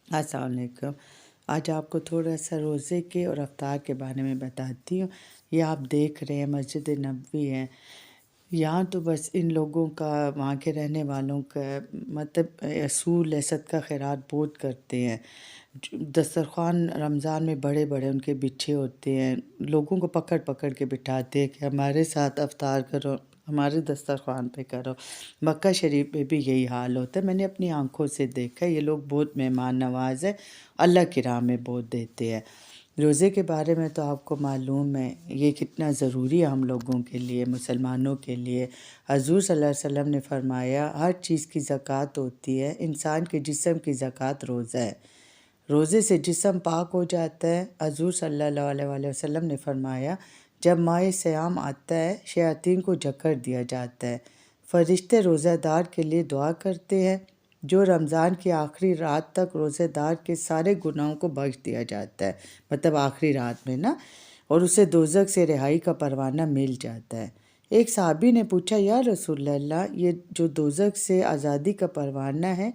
السلام علیکم۔ آج آپ کو تھوڑا سا روزے کے اور افطار کے بارے میں بتاتی ہوں۔ یہ آپ دیکھ رہے ہیں مسجد نبوی ہے، یہاں تو بس ان لوگوں کا، وہاں کے رہنے والوں کا مطلب اصول ہے، صدقہ خیرات بہت کرتے ہیں۔ دسترخوان رمضان میں بڑے بڑے ان کے بچھے ہوتے ہیں، لوگوں کو پکڑ پکڑ کے بٹھاتے ہیں کہ ہمارے ساتھ افطار کرو، ہمارے دسترخوان پہ کرو۔ مکہ شریف میں بھی یہی حال ہوتا ہے، میں نے اپنی آنکھوں سے دیکھا ہے۔ یہ لوگ بہت مہمان نواز ہیں، اللہ کی راہ میں بہت دیتے ہیں۔ روزے کے بارے میں تو آپ کو معلوم ہے یہ کتنا ضروری ہے ہم لوگوں کے لیے، مسلمانوں کے لیے۔ حضور صلی اللہ علیہ وسلم نے فرمایا ہر چیز کی زکوٰۃ ہوتی ہے، انسان کے جسم کی زکوٰۃ روزہ ہے۔ روزے سے جسم پاک ہو جاتا ہے۔ حضور صلی اللہ علیہ وآلہ وسلم نے فرمایا جب ماہ صیام آتا ہے شیاطین کو جکڑ دیا جاتا ہے، فرشتے روزہ دار کے لیے دعا کرتے ہیں، جو رمضان کی آخری رات تک روزہ دار کے سارے گناہوں کو بخش دیا جاتا ہے، مطلب آخری رات میں نا، اور اسے دوزخ سے رہائی کا پروانہ مل جاتا ہے۔ ایک صحابی نے پوچھا یا رسول اللہ، یہ جو دوزخ سے آزادی کا پروانہ ہے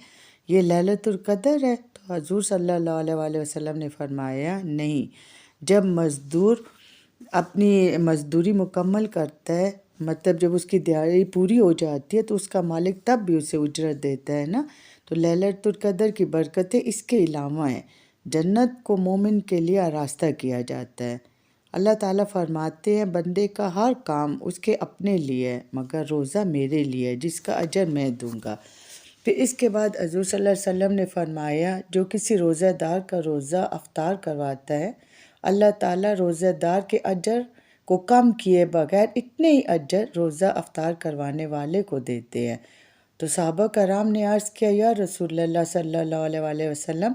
یہ لیلۃ القدر ہے؟ تو حضور صلی اللہ علیہ وآلہ وسلم نے فرمایا نہیں، جب مزدور اپنی مزدوری مکمل کرتا ہے، مطلب جب اس کی دیہاڑی پوری ہو جاتی ہے تو اس کا مالک تب بھی اسے اجرت دیتا ہے نا۔ تو لیلۃ القدر کی برکتیں اس کے علاوہ ہیں، جنت کو مومن کے لیے آراستہ کیا جاتا ہے۔ اللہ تعالیٰ فرماتے ہیں بندے کا ہر کام اس کے اپنے لیے ہے مگر روزہ میرے لیے ہے جس کا اجر میں دوں گا۔ پھر اس کے بعد حضور صلی اللہ علیہ وسلم نے فرمایا جو کسی روزہ دار کا روزہ افطار کرواتا ہے، اللہ تعالیٰ روزہ دار کے اجر کو کم کیے بغیر اتنے ہی اجر روزہ افطار کروانے والے کو دیتے ہیں۔ تو صحابہ کرام نے عرض کیا یا رسول اللہ صلی اللہ علیہ وآلہ وسلم،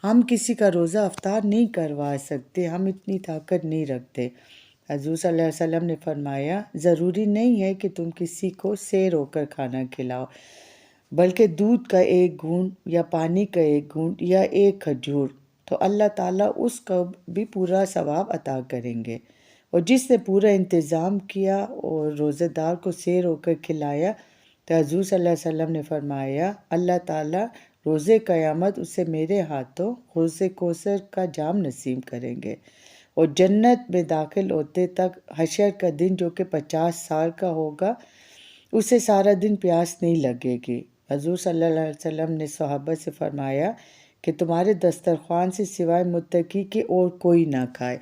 ہم کسی کا روزہ افطار نہیں کروا سکتے، ہم اتنی طاقت نہیں رکھتے۔ حضور صلی اللہ علیہ وسلم نے فرمایا ضروری نہیں ہے کہ تم کسی کو سیر ہو کر کھانا کھلاؤ، بلکہ دودھ کا ایک گھونٹ یا پانی کا ایک گھونٹ یا ایک کھجور، تو اللہ تعالیٰ اس کا بھی پورا ثواب عطا کریں گے۔ اور جس نے پورا انتظام کیا اور روزہ دار کو سیر ہو کر کھلایا، تو حضور صلی اللہ علیہ وسلم نے فرمایا اللہ تعالیٰ روزے قیامت اسے میرے ہاتھوں حوض کوثر کا جام نصیب کریں گے، اور جنت میں داخل ہوتے تک حشر کا دن جو کہ 50 سال کا ہوگا، اسے سارا دن پیاس نہیں لگے گی۔ حضور صلی اللہ علیہ وسلم نے صحابہ سے فرمایا کہ تمہارے دسترخوان سے سوائے متقی کے اور کوئی نہ کھائے۔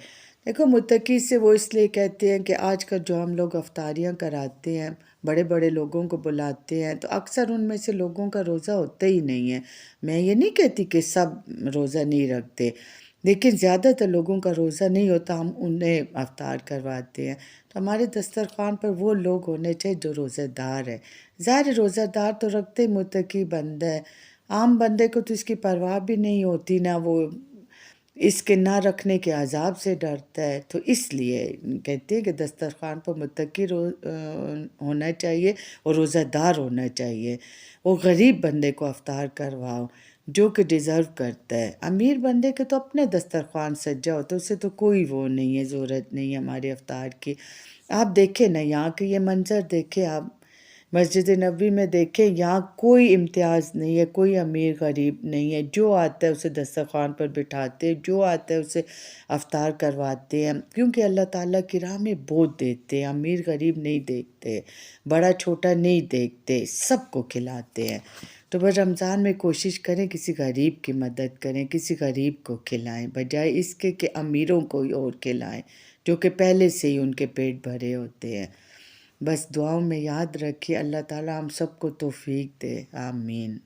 دیکھو متقی سے وہ اس لیے کہتے ہیں کہ آج کل جو ہم لوگ افطاریاں کراتے ہیں، بڑے بڑے لوگوں کو بلاتے ہیں، تو اکثر ان میں سے لوگوں کا روزہ ہوتا ہی نہیں ہے۔ میں یہ نہیں کہتی کہ سب روزہ نہیں رکھتے، لیکن زیادہ تر لوگوں کا روزہ نہیں ہوتا، ہم انہیں افطار کرواتے ہیں۔ تو ہمارے دسترخوان پر وہ لوگ ہونے چاہیے جو روزہ دار ہے۔ ظاہر روزہ دار تو رکھتے متقی بندہ ہے، عام بندے کو تو اس کی پرواہ بھی نہیں ہوتی، نہ وہ اس کے نہ رکھنے کے عذاب سے ڈرتا ہے۔ تو اس لیے کہتے ہیں کہ دسترخوان پر متقی ہونا چاہیے اور روزہ دار ہونا چاہیے، اور غریب بندے کو افطار کرواؤ جو کہ ڈیزرو کرتا ہے۔ امیر بندے کے تو اپنے دسترخوان سجا ہوتا ہے، اسے تو کوئی وہ نہیں ہے، ضرورت نہیں ہے ہمارے افطار کی۔ آپ دیکھیں نا یہاں کے یہ منظر دیکھیں، آپ مسجد نبوی میں دیکھیں، یہاں کوئی امتیاز نہیں ہے، کوئی امیر غریب نہیں ہے، جو آتا ہے اسے دسترخوان پر بٹھاتے، جو آتا ہے اسے افطار کرواتے ہیں، کیونکہ اللہ تعالیٰ کی راہ میں بہت دیتے ہیں، امیر غریب نہیں دیکھتے، بڑا چھوٹا نہیں دیکھتے، سب کو کھلاتے ہیں۔ تو بس رمضان میں کوشش کریں کسی غریب کی مدد کریں، کسی غریب کو کھلائیں، بجائے اس کے کہ امیروں کو اور کھلائیں جو کہ پہلے سے ہی ان کے پیٹ بھرے ہوتے ہیں۔ بس دعاؤں میں یاد رکھیے، اللہ تعالیٰ ہم سب کو توفیق دے، آمین۔